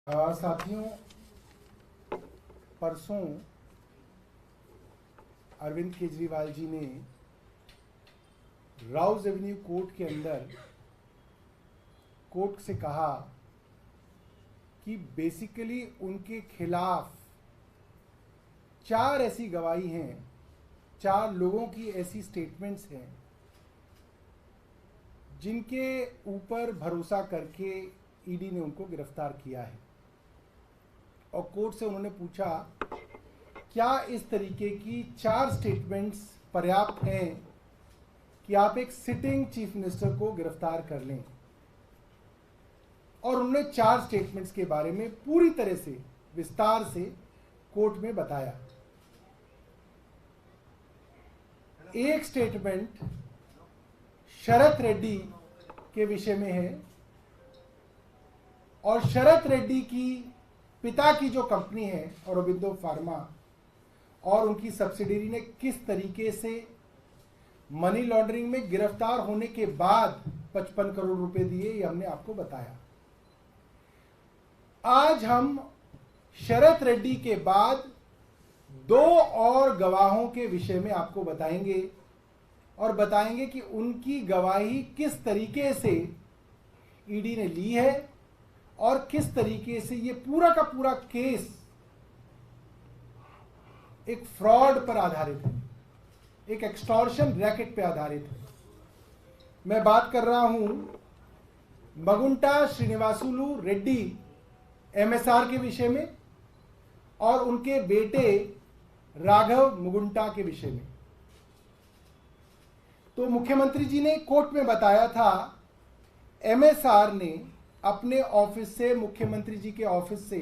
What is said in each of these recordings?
साथियों, परसों अरविंद केजरीवाल जी ने राउज एवेन्यू कोर्ट के अंदर कोर्ट से कहा कि बेसिकली उनके खिलाफ 4 ऐसी गवाही हैं, 4 लोगों की ऐसी स्टेटमेंट्स हैं जिनके ऊपर भरोसा करके ईडी ने उनको गिरफ्तार किया है। और कोर्ट से उन्होंने पूछा, क्या इस तरीके की 4 स्टेटमेंट्स पर्याप्त हैं कि आप एक सिटिंग चीफ मिनिस्टर को गिरफ्तार कर लें? और उन्होंने 4 स्टेटमेंट्स के बारे में पूरी तरह से विस्तार से कोर्ट में बताया। एक स्टेटमेंट शरत रेड्डी के विषय में है और शरत रेड्डी की पिता की जो कंपनी है औरोबिंदो फार्मा और उनकी सब्सिडियरी ने किस तरीके से मनी लॉन्ड्रिंग में गिरफ्तार होने के बाद 55 करोड़ रुपए दिए, ये हमने आपको बताया। आज हम शरत रेड्डी के बाद 2 और गवाहों के विषय में आपको बताएंगे और बताएंगे कि उनकी गवाही किस तरीके से ईडी ने ली है और किस तरीके से ये पूरा का पूरा केस एक फ्रॉड पर आधारित है, एक एक्सटॉर्शन रैकेट पर आधारित है। मैं बात कर रहा हूं मगुंटा श्रीनिवासुलु रेड्डी एमएसआर के विषय में और उनके बेटे राघव मुगुंटा के विषय में। तो मुख्यमंत्री जी ने कोर्ट में बताया था, एमएसआर ने अपने ऑफिस से, मुख्यमंत्री जी के ऑफिस से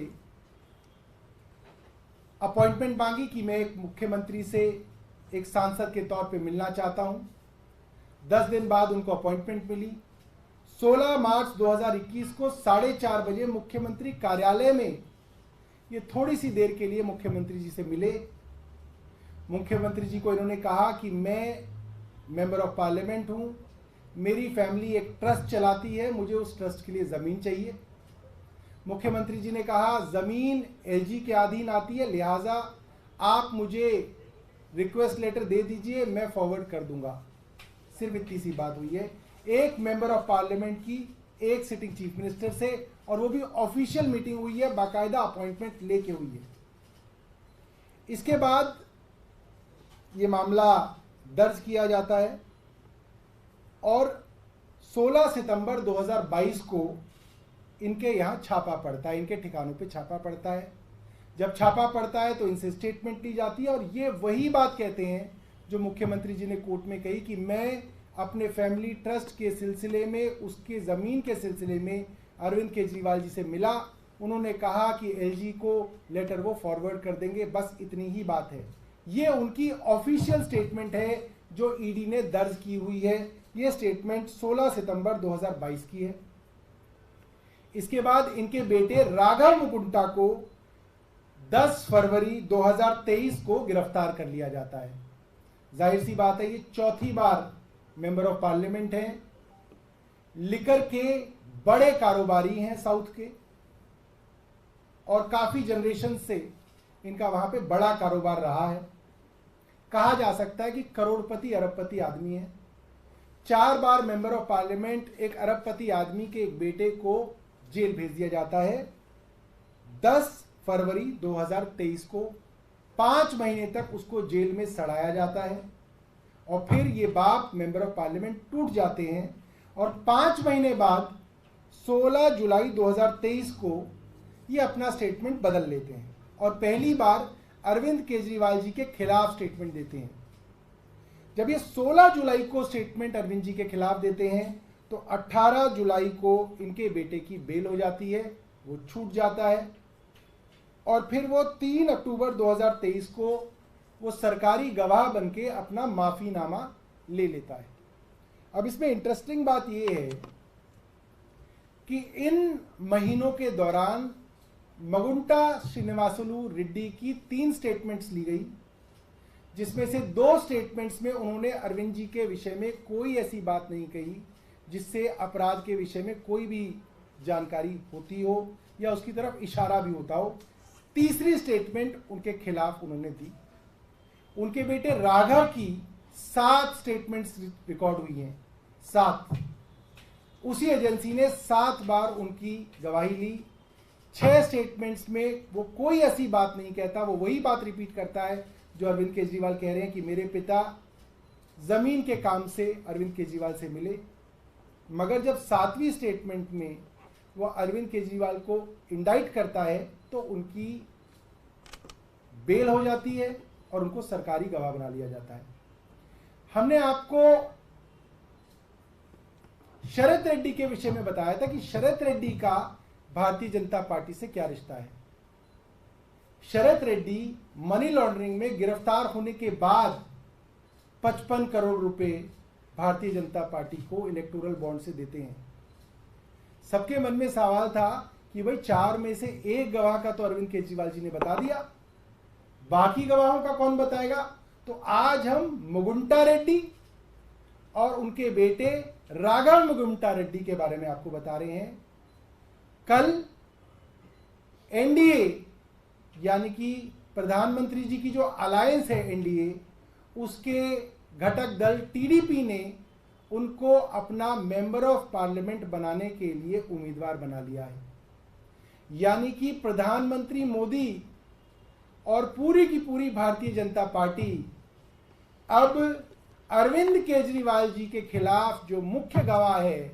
अपॉइंटमेंट मांगी कि मैं एक मुख्यमंत्री से एक सांसद के तौर पे मिलना चाहता हूं। 10 दिन बाद उनको अपॉइंटमेंट मिली। 16 मार्च 2021 को 4:30 बजे मुख्यमंत्री कार्यालय में ये थोड़ी सी देर के लिए मुख्यमंत्री जी से मिले। मुख्यमंत्री जी को इन्होंने कहा कि मैं मेंबर ऑफ पार्लियामेंट हूं, मेरी फैमिली एक ट्रस्ट चलाती है, मुझे उस ट्रस्ट के लिए ज़मीन चाहिए। मुख्यमंत्री जी ने कहा, ज़मीन एलजी के अधीन आती है, लिहाजा आप मुझे रिक्वेस्ट लेटर दे दीजिए, मैं फॉरवर्ड कर दूंगा। सिर्फ इतनी सी बात हुई है, एक मेंबर ऑफ पार्लियामेंट की एक सिटिंग चीफ मिनिस्टर से, और वो भी ऑफिशियल मीटिंग हुई है, बाकायदा अपॉइंटमेंट लेके हुई है। इसके बाद ये मामला दर्ज किया जाता है और 16 सितंबर 2022 को इनके यहाँ छापा पड़ता है, इनके ठिकानों पे छापा पड़ता है। जब छापा पड़ता है तो इनसे स्टेटमेंट ली जाती है और ये वही बात कहते हैं जो मुख्यमंत्री जी ने कोर्ट में कही कि मैं अपने फैमिली ट्रस्ट के सिलसिले में, उसके ज़मीन के सिलसिले में अरविंद केजरीवाल जी से मिला। उन्होंने कहा कि एलजी को लेटर वो फॉरवर्ड कर देंगे, बस इतनी ही बात है। ये उनकी ऑफिशियल स्टेटमेंट है जो ईडी ने दर्ज की हुई है। ये स्टेटमेंट 16 सितंबर 2022 की है। इसके बाद इनके बेटे राघव मुकुंटा को 10 फरवरी 2023 को गिरफ्तार कर लिया जाता है। जाहिर सी बात है, ये चौथी बार मेंबर ऑफ पार्लियामेंट हैं, लिकर के बड़े कारोबारी हैं साउथ के, और काफी जनरेशन से इनका वहां पे बड़ा कारोबार रहा है। कहा जा सकता है कि करोड़पति अरबपति आदमी है। 4 बार मेंबर ऑफ पार्लियामेंट, एक अरबपति आदमी के एक बेटे को जेल भेज दिया जाता है। 10 फरवरी 2023 को 5 महीने तक उसको जेल में सड़ाया जाता है और फिर ये बाप मेंबर ऑफ पार्लियामेंट टूट जाते हैं और 5 महीने बाद 16 जुलाई 2023 को ये अपना स्टेटमेंट बदल लेते हैं और पहली बार अरविंद केजरीवाल जी के खिलाफ स्टेटमेंट देते हैं। जब ये 16 जुलाई को स्टेटमेंट अरविंद जी के खिलाफ देते हैं तो 18 जुलाई को इनके बेटे की बेल हो जाती है, वो छूट जाता है और फिर वो 3 अक्टूबर 2023 को वो सरकारी गवाह बनके अपना माफीनामा ले लेता है। अब इसमें इंटरेस्टिंग बात ये है कि इन महीनों के दौरान मगुंटा श्रीनिवासुलु रेड्डी की 3 स्टेटमेंट्स ली गई, जिसमें से 2 स्टेटमेंट्स में उन्होंने अरविंद जी के विषय में कोई ऐसी बात नहीं कही जिससे अपराध के विषय में कोई भी जानकारी होती हो या उसकी तरफ इशारा भी होता हो। तीसरी स्टेटमेंट उनके खिलाफ उन्होंने दी। उनके बेटे राघव की 7 स्टेटमेंट्स रिकॉर्ड हुई हैं, 7। उसी एजेंसी ने 7 बार उनकी गवाही ली। 6 स्टेटमेंट्स में वो कोई ऐसी बात नहीं कहता, वो वही बात रिपीट करता है जो अरविंद केजरीवाल कह रहे हैं कि मेरे पिता जमीन के काम से अरविंद केजरीवाल से मिले। मगर जब 7वीं स्टेटमेंट में वो अरविंद केजरीवाल को इंडाइट करता है तो उनकी बेल हो जाती है और उनको सरकारी गवाह बना लिया जाता है। हमने आपको शरद रेड्डी के विषय में बताया था कि शरद रेड्डी का भारतीय जनता पार्टी से क्या रिश्ता है। शरद रेड्डी मनी लॉन्ड्रिंग में गिरफ्तार होने के बाद 55 करोड़ रुपए भारतीय जनता पार्टी को इलेक्टोरल बॉन्ड से देते हैं। सबके मन में सवाल था कि भाई 4 में से 1 गवाह का तो अरविंद केजरीवाल जी ने बता दिया, बाकी गवाहों का कौन बताएगा। तो आज हम मुगुंटा रेड्डी और उनके बेटे राघव मुगुंटा रेड्डी के बारे में आपको बता रहे हैं। कल एनडीए यानी कि प्रधानमंत्री जी की जो अलायंस है एनडीए, उसके घटक दल टीडीपी ने उनको अपना मेंबर ऑफ पार्लियामेंट बनाने के लिए उम्मीदवार बना लिया है। यानी कि प्रधानमंत्री मोदी और पूरी की पूरी भारतीय जनता पार्टी अब अरविंद केजरीवाल जी के खिलाफ जो मुख्य गवाह है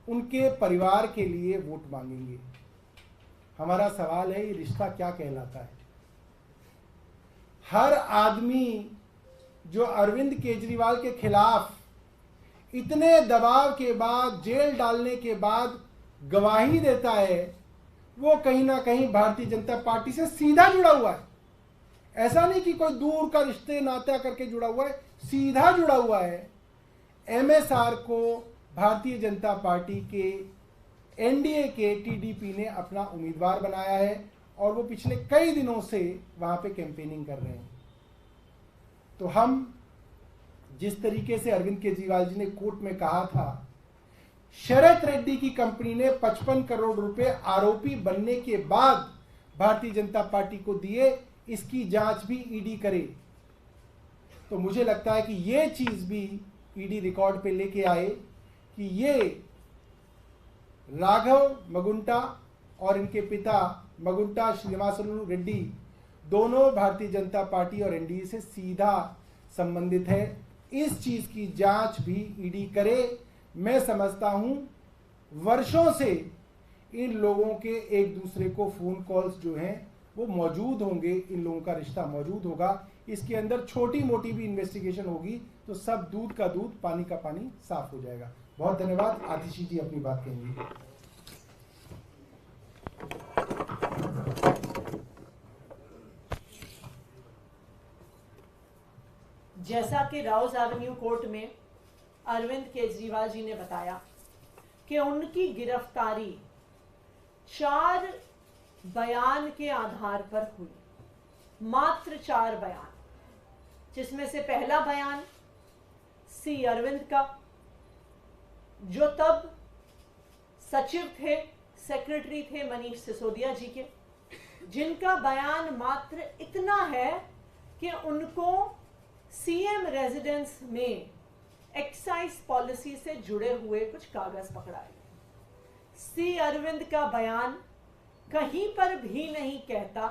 उनके परिवार के लिए वोट मांगेंगे। हमारा सवाल है, ये रिश्ता क्या कहलाता है। हर आदमी जो अरविंद केजरीवाल के खिलाफ इतने दबाव के बाद, जेल डालने के बाद गवाही देता है, वो कहीं ना कहीं भारतीय जनता पार्टी से सीधा जुड़ा हुआ है। ऐसा नहीं कि कोई दूर का रिश्ते नाता करके जुड़ा हुआ है, सीधा जुड़ा हुआ है। एमएसआर को भारतीय जनता पार्टी के एनडीए के टीडीपी ने अपना उम्मीदवार बनाया है और वो पिछले कई दिनों से वहां पे कैंपेनिंग कर रहे हैं। तो हम जिस तरीके से अरविंद केजरीवाल जी ने कोर्ट में कहा था, शरद रेड्डी की कंपनी ने 55 करोड़ रुपए आरोपी बनने के बाद भारतीय जनता पार्टी को दिए, इसकी जांच भी ईडी करे। तो मुझे लगता है कि ये चीज भी ईडी रिकॉर्ड पे लेके आए कि ये राघव मगुंटा और इनके पिता मगुंटा श्रीनिवासलू रेड्डी दोनों भारतीय जनता पार्टी और एनडीए से सीधा संबंधित है। इस चीज की जांच भी ईडी करे। मैं समझता हूं वर्षों से इन लोगों के एक दूसरे को फोन कॉल्स जो हैं वो मौजूद होंगे, इन लोगों का रिश्ता मौजूद होगा। इसके अंदर छोटी मोटी भी इन्वेस्टिगेशन होगी तो सब दूध का दूध पानी का पानी साफ हो जाएगा। बहुत धन्यवाद। आतिशी जी अपनी बात कहेंगे। जैसा कि राउज एवेन्यू कोर्ट में अरविंद केजरीवाल जी ने बताया कि उनकी गिरफ्तारी 4 बयान के आधार पर हुई, मात्र 4 बयान, जिसमें से पहला बयान सी अरविंद का, जो तब सचिव थे, सेक्रेटरी थे मनीष सिसोदिया जी के, जिनका बयान मात्र इतना है कि उनको सीएम रेजिडेंस में एक्साइज पॉलिसी से जुड़े हुए कुछ कागज पकड़ाए। सी अरविंद का बयान कहीं पर भी नहीं कहता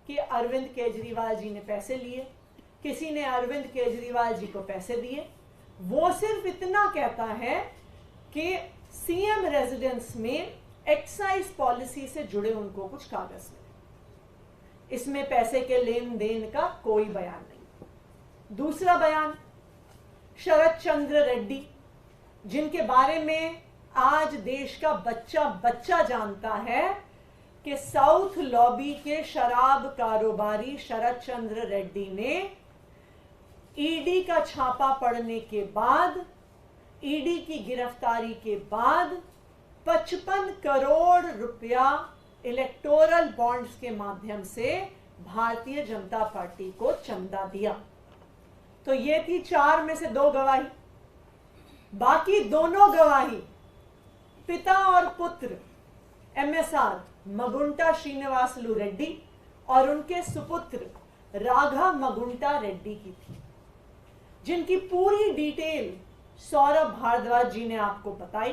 कि अरविंद केजरीवाल जी ने पैसे लिए, किसी ने अरविंद केजरीवाल जी को पैसे दिए। वो सिर्फ इतना कहता है कि सीएम रेजिडेंस में एक्साइज पॉलिसी से जुड़े उनको कुछ कागज मिले। इसमें पैसे के लेन देन का कोई बयान नहीं। दूसरा बयान शरद चंद्र रेड्डी, जिनके बारे में आज देश का बच्चा बच्चा जानता है कि साउथ लॉबी के शराब कारोबारी शरद चंद्र रेड्डी ने ईडी का छापा पड़ने के बाद, ईडी की गिरफ्तारी के बाद 55 करोड़ रुपया इलेक्टोरल बॉन्ड्स के माध्यम से भारतीय जनता पार्टी को चंदा दिया। तो ये थी 4 में से 2 गवाही। बाकी दोनों गवाही पिता और पुत्र MSR मगुंटा श्रीनिवासलू रेड्डी और उनके सुपुत्र राघव मगुंटा रेड्डी की थी, जिनकी पूरी डिटेल सौरभ भारद्वाज जी ने आपको बताई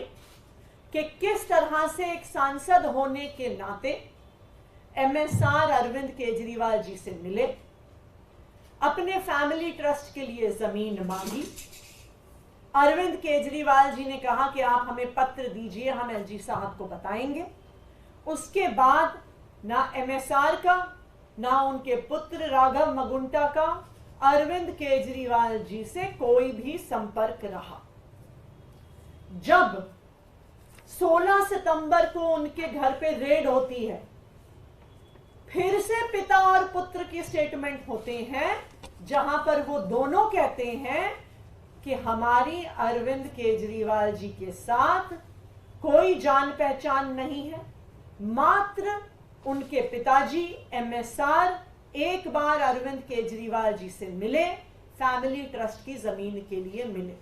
कि किस तरह से एक सांसद होने के नाते MSR अरविंद केजरीवाल जी से मिले, अपने फैमिली ट्रस्ट के लिए जमीन मांगी। अरविंद केजरीवाल जी ने कहा कि आप हमें पत्र दीजिए, हम LG साहब को बताएंगे। उसके बाद ना MSR का ना उनके पुत्र राघव मगुंटा का अरविंद केजरीवाल जी से कोई भी संपर्क रहा। जब 16 सितंबर को उनके घर पे रेड होती है, फिर से पिता और पुत्र की स्टेटमेंट होते हैं, जहां पर वो दोनों कहते हैं कि हमारी अरविंद केजरीवाल जी के साथ कोई जान पहचान नहीं है। मात्र उनके पिताजी MSR एक बार अरविंद केजरीवाल जी से मिले, फैमिली ट्रस्ट की जमीन के लिए मिले।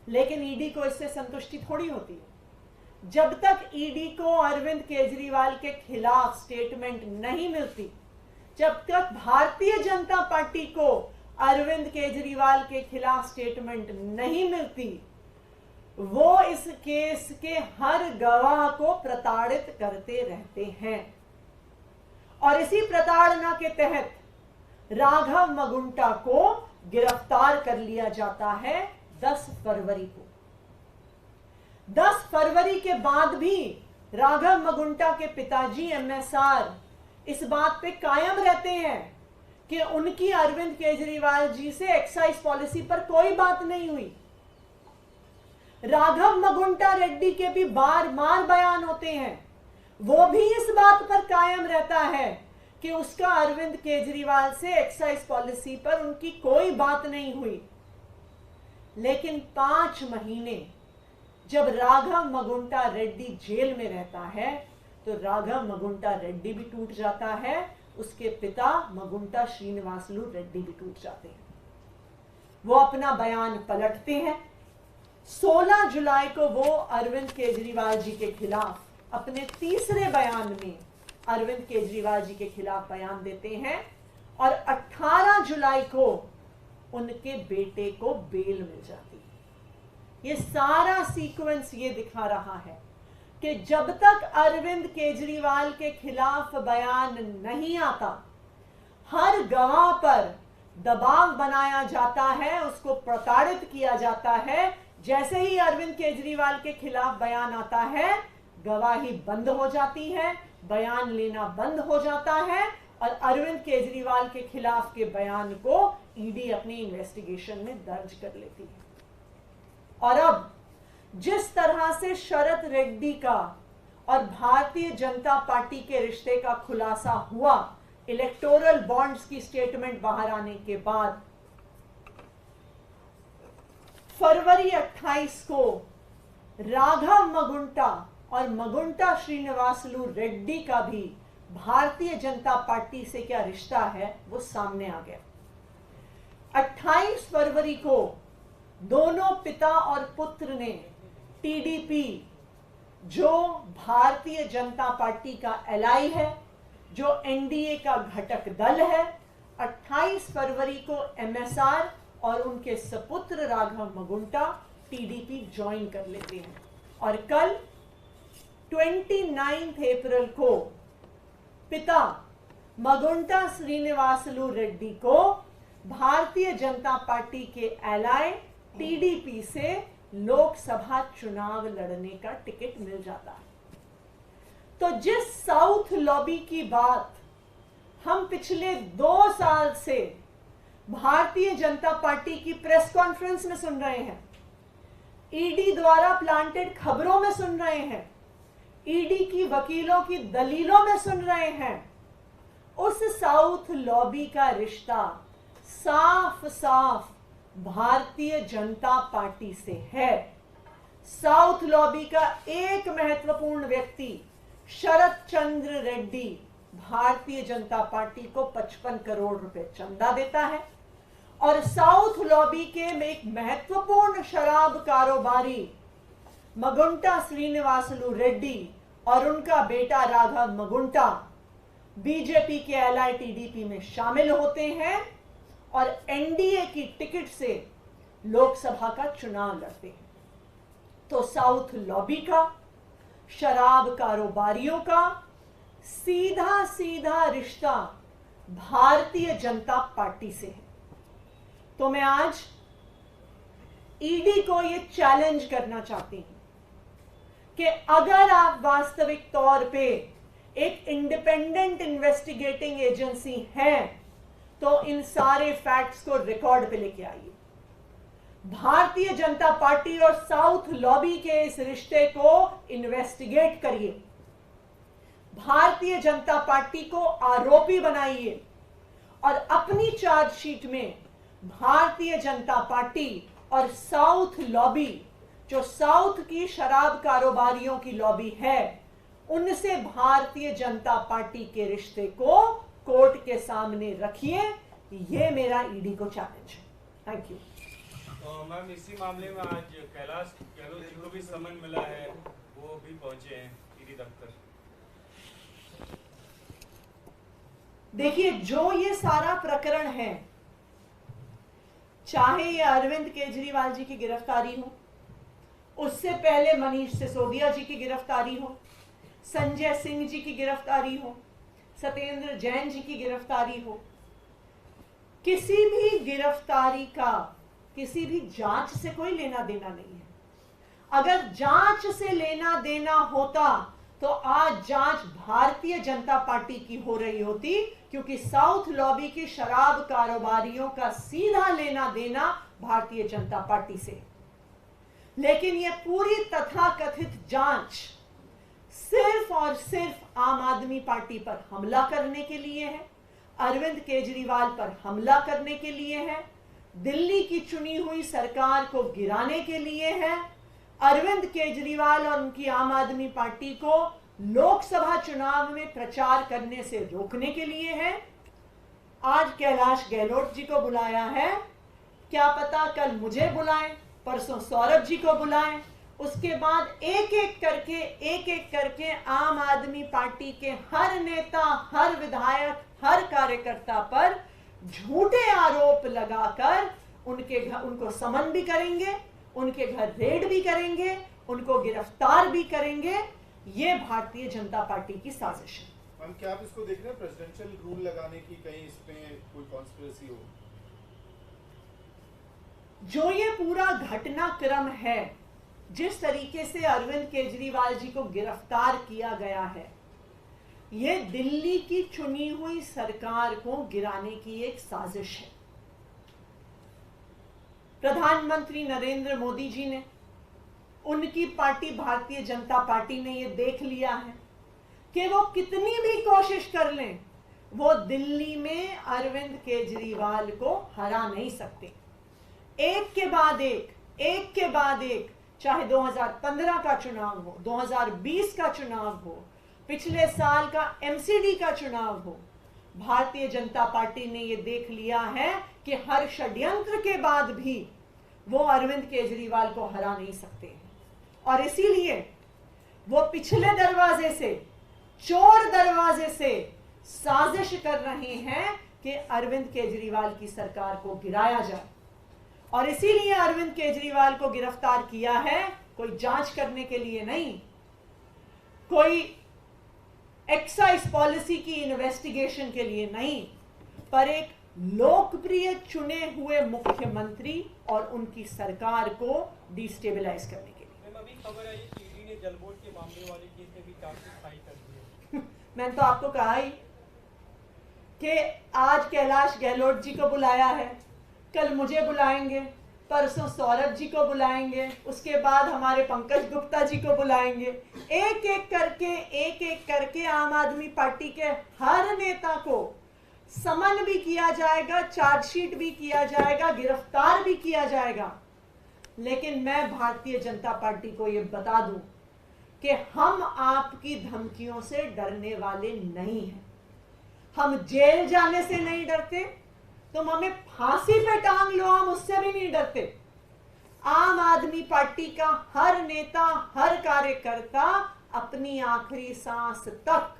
लेकिन ईडी को इससे संतुष्टि थोड़ी होती है। जब तक ईडी को अरविंद केजरीवाल के खिलाफ स्टेटमेंट नहीं मिलती, जब तक भारतीय जनता पार्टी को अरविंद केजरीवाल के खिलाफ स्टेटमेंट नहीं मिलती, वो इस केस के हर गवाह को प्रताड़ित करते रहते हैं। और इसी प्रताड़ना के तहत राघव मगुंटा को गिरफ्तार कर लिया जाता है 10 फरवरी को। 10 फरवरी के बाद भी राघव मगुंटा के पिताजी MSR इस बात पे कायम रहते हैं कि उनकी अरविंद केजरीवाल जी से एक्साइज पॉलिसी पर कोई बात नहीं हुई। राघव मगुंटा रेड्डी के भी बार बार बयान होते हैं, वो भी इस बात पर कायम रहता है कि उसका अरविंद केजरीवाल से एक्साइज पॉलिसी पर उनकी कोई बात नहीं हुई। लेकिन 5 महीने जब राघव मगुंटा रेड्डी जेल में रहता है, तो राघव मगुंटा रेड्डी भी टूट जाता है, उसके पिता मगुंटा श्रीनिवासलू रेड्डी भी टूट जाते हैं। वो अपना बयान पलटते हैं। 16 जुलाई को वो अरविंद केजरीवाल जी के खिलाफ अपने तीसरे बयान में अरविंद केजरीवाल जी के खिलाफ बयान देते हैं और 18 जुलाई को उनके बेटे को बेल मिल जाती है। ये सारा सीक्वेंस ये दिखा रहा है कि जब तक अरविंद केजरीवाल के खिलाफ बयान नहीं आता, हर गवाह पर दबाव बनाया जाता है, उसको प्रताड़ित किया जाता है। जैसे ही अरविंद केजरीवाल के खिलाफ बयान आता है, गवाही बंद हो जाती है, बयान लेना बंद हो जाता है और अरविंद केजरीवाल के खिलाफ के बयान को ईडी अपनी इन्वेस्टिगेशन में दर्ज कर लेती है। और अब जिस तरह से शरद रेड्डी का और भारतीय जनता पार्टी के रिश्ते का खुलासा हुआ इलेक्टोरल बॉन्ड्स की स्टेटमेंट बाहर आने के बाद, फरवरी 28 को राघव मगुंटा और मगुंटा श्रीनिवासलू रेड्डी का भी भारतीय जनता पार्टी से क्या रिश्ता है वो सामने आ गया। 28 फरवरी को दोनों पिता और पुत्र ने TDP, जो भारतीय जनता पार्टी का एलाई है, जो NDA का घटक दल है, 28 फरवरी को MSR और उनके सपुत्र राघव मगुंटा TDP ज्वाइन कर लेते हैं। और कल 29 अप्रैल को पिता मगुंटा श्रीनिवासलू रेड्डी को भारतीय जनता पार्टी के एलाय TDP से लोकसभा चुनाव लड़ने का टिकट मिल जाता है। तो जिस साउथ लॉबी की बात हम पिछले 2 साल से भारतीय जनता पार्टी की प्रेस कॉन्फ्रेंस में सुन रहे हैं, ईडी द्वारा प्लांटेड खबरों में सुन रहे हैं, ईडी की वकीलों की दलीलों में सुन रहे हैं, उस साउथ लॉबी का रिश्ता साफ साफ भारतीय जनता पार्टी से है। साउथ लॉबी का एक महत्वपूर्ण व्यक्ति शरद चंद्र रेड्डी भारतीय जनता पार्टी को 55 करोड़ रुपए चंदा देता है और साउथ लॉबी के एक महत्वपूर्ण शराब कारोबारी मगुंटा श्रीनिवासलू रेड्डी और उनका बेटा राघव मगुंटा बीजेपी के LITDP में शामिल होते हैं और NDA की टिकट से लोकसभा का चुनाव लड़ते हैं, तो साउथ लॉबी का, शराब कारोबारियों का सीधा सीधा रिश्ता भारतीय जनता पार्टी से है। तो मैं आज ईडी को यह चैलेंज करना चाहती हूं कि अगर आप वास्तविक तौर पे एक इंडिपेंडेंट इन्वेस्टिगेटिंग एजेंसी हैं तो इन सारे फैक्ट्स को रिकॉर्ड पे लेके आइए। भारतीय जनता पार्टी और साउथ लॉबी के इस रिश्ते को इन्वेस्टिगेट करिए, भारतीय जनता पार्टी को आरोपी बनाइए और अपनी चार्जशीट में भारतीय जनता पार्टी और साउथ लॉबी, जो साउथ की शराब कारोबारियों की लॉबी है, उनसे भारतीय जनता पार्टी के रिश्ते को कोर्ट के सामने रखिए। ये मेरा ईडी को चैलेंज है। Thank you. तो मैम इसी मामले में आज कैलाश गहलोत जी को भी समन मिला है, वो भी पहुंचे हैं ईडी दफ्तर। देखिए, जो ये सारा प्रकरण है, चाहे ये अरविंद केजरीवाल जी की गिरफ्तारी हो, उससे पहले मनीष सिसोदिया जी की गिरफ्तारी हो, संजय सिंह जी की गिरफ्तारी हो, सत्येंद्र जैन जी की गिरफ्तारी हो, किसी भी गिरफ्तारी का किसी भी जांच से कोई लेना देना नहीं है। अगर जांच से लेना देना होता तो आज जांच भारतीय जनता पार्टी की हो रही होती, क्योंकि साउथ लॉबी की शराब कारोबारियों का सीधा लेना देना भारतीय जनता पार्टी से। लेकिन यह पूरी तथाकथित जांच सिर्फ और सिर्फ आम आदमी पार्टी पर हमला करने के लिए है, अरविंद केजरीवाल पर हमला करने के लिए है, दिल्ली की चुनी हुई सरकार को गिराने के लिए है, अरविंद केजरीवाल और उनकी आम आदमी पार्टी को लोकसभा चुनाव में प्रचार करने से रोकने के लिए है। आज कैलाश गहलोत जी को बुलाया है, क्या पता कल मुझे बुलाएं, परसों सौरभ जी को बुलाएं, उसके बाद एक एक करके आम आदमी पार्टी के हर नेता, हर विधायक, हर कार्यकर्ता पर झूठे आरोप लगाकर उनको समन भी करेंगे, उनके घर रेड भी करेंगे, उनको गिरफ्तार भी करेंगे। ये भारतीय जनता पार्टी की साजिश है। मैम, क्या आप इसको देख रहे हैं प्रेसिडेंशियल रूल लगाने की कहीं इसमें कोई कॉन्स्पिरेसी हो? जो ये पूरा घटनाक्रम है, जिस तरीके से अरविंद केजरीवाल जी को गिरफ्तार किया गया है, ये दिल्ली की चुनी हुई सरकार को गिराने की एक साजिश है। प्रधानमंत्री नरेंद्र मोदी जी ने, उनकी पार्टी भारतीय जनता पार्टी ने ये देख लिया है कि वो कितनी भी कोशिश कर लें, वो दिल्ली में अरविंद केजरीवाल को हरा नहीं सकते। एक के बाद एक, चाहे 2015 का चुनाव हो, 2020 का चुनाव हो, पिछले साल का MCD का चुनाव हो, भारतीय जनता पार्टी ने यह देख लिया है कि हर षड्यंत्र के बाद भी वो अरविंद केजरीवाल को हरा नहीं सकते हैं। और इसीलिए वो पिछले दरवाजे से, चोर दरवाजे से साजिश कर रहे हैं कि अरविंद केजरीवाल की सरकार को गिराया जाए। और इसीलिए अरविंद केजरीवाल को गिरफ्तार किया है, कोई जांच करने के लिए नहीं, कोई एक्साइज पॉलिसी की इन्वेस्टिगेशन के लिए नहीं, पर एक लोकप्रिय चुने हुए मुख्यमंत्री और उनकी सरकार को डिस्टेबलाइज करने के लिए। मैम, अभी खबर आई कि ईडी ने जल बोर्ड के मामले वाले केस में भी चार्जशीट फाइल कर दी है। मैंने तो आपको कहा ही कि आज कैलाश गहलोत जी को बुलाया है, कल मुझे बुलाएंगे, परसों सौरभ जी को बुलाएंगे, उसके बाद हमारे पंकज गुप्ता जी को बुलाएंगे। एक एक करके आम आदमी पार्टी के हर नेता को समन भी किया जाएगा, चार्जशीट भी किया जाएगा, गिरफ्तार भी किया जाएगा। लेकिन मैं भारतीय जनता पार्टी को यह बता दूं कि हम आपकी धमकियों से डरने वाले नहीं हैं। हम जेल जाने से नहीं डरते, तुम हमें फांसी पे टांग लो, हम उससे भी नहीं डरते। आम आदमी पार्टी का हर नेता, हर कार्यकर्ता अपनी आखिरी सांस तक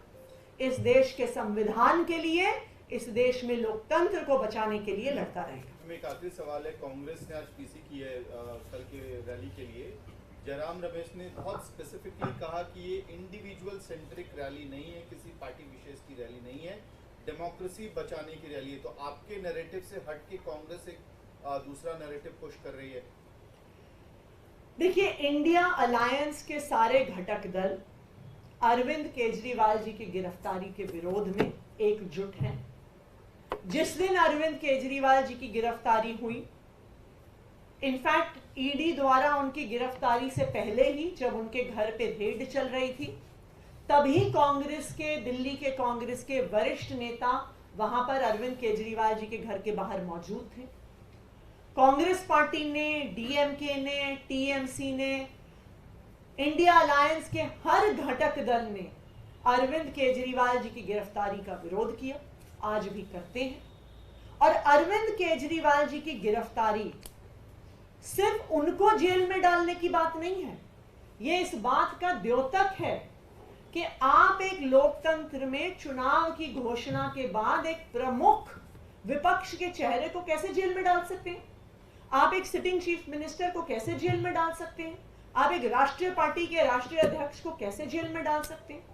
इस देश के संविधान के लिए, इस देश में लोकतंत्र को बचाने के लिए लड़ता रहेगा। एक आखिरी सवाल है, कांग्रेस ने आज पीसी की है कल के रैली के लिए। जयराम रमेश ने बहुत स्पेसिफिकली कहा कि ये इंडिविजुअल सेंट्रिक रैली नहीं है, किसी पार्टी विशेष की रैली नहीं है, डेमोक्रेसी बचाने की रैली है। तो आपके नैरेटिव से हट के कांग्रेस एक दूसरा नैरेटिव पुश कर रही है। देखिए, इंडिया अलायंस के सारे घटक दल अरविंद केजरीवाल जी की गिरफ्तारी के विरोध में एकजुट हैं। जिस दिन अरविंद केजरीवाल जी की गिरफ्तारी हुई, इनफैक्ट ईडी द्वारा उनकी गिरफ्तारी से पहले ही जब उनके घर पे रेड चल रही थी, तभी कांग्रेस के, दिल्ली के कांग्रेस के वरिष्ठ नेता वहां पर अरविंद केजरीवाल जी के घर के बाहर मौजूद थे। कांग्रेस पार्टी ने, डीएमके ने, टीएमसी ने, इंडिया अलायंस के हर घटक दल ने अरविंद केजरीवाल जी की गिरफ्तारी का विरोध किया, आज भी करते हैं। और अरविंद केजरीवाल जी की गिरफ्तारी सिर्फ उनको जेल में डालने की बात नहीं है, यह इस बात का द्योतक है कि आप एक लोकतंत्र में चुनाव की घोषणा के बाद एक प्रमुख विपक्ष के चेहरे को कैसे जेल में डाल सकते हैं? आप एक सिटिंग चीफ मिनिस्टर को कैसे जेल में डाल सकते हैं? आप एक राष्ट्रीय पार्टी के राष्ट्रीय अध्यक्ष को कैसे जेल में डाल सकते हैं?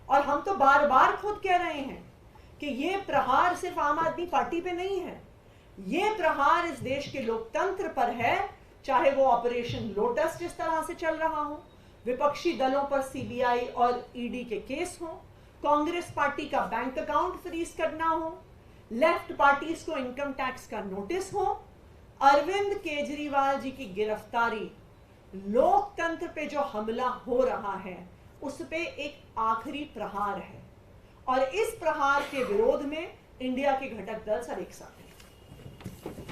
और हम तो बार बार खुद कह रहे हैं कि यह प्रहार सिर्फ आम आदमी पार्टी पे नहीं है, यह प्रहार इस देश के लोकतंत्र पर है। चाहे वो ऑपरेशन लोटस जिस तरह से चल रहा हो, विपक्षी दलों पर सीबीआई और ईडी के केस हो, कांग्रेस पार्टी का बैंक अकाउंट फ्रीज करना हो, लेफ्ट पार्टीज को इनकम टैक्स का नोटिस हो, अरविंद केजरीवाल जी की गिरफ्तारी लोकतंत्र पे जो हमला हो रहा है उस पे एक आखिरी प्रहार है। और इस प्रहार के विरोध में इंडिया के घटक दल सब एक साथ हैं।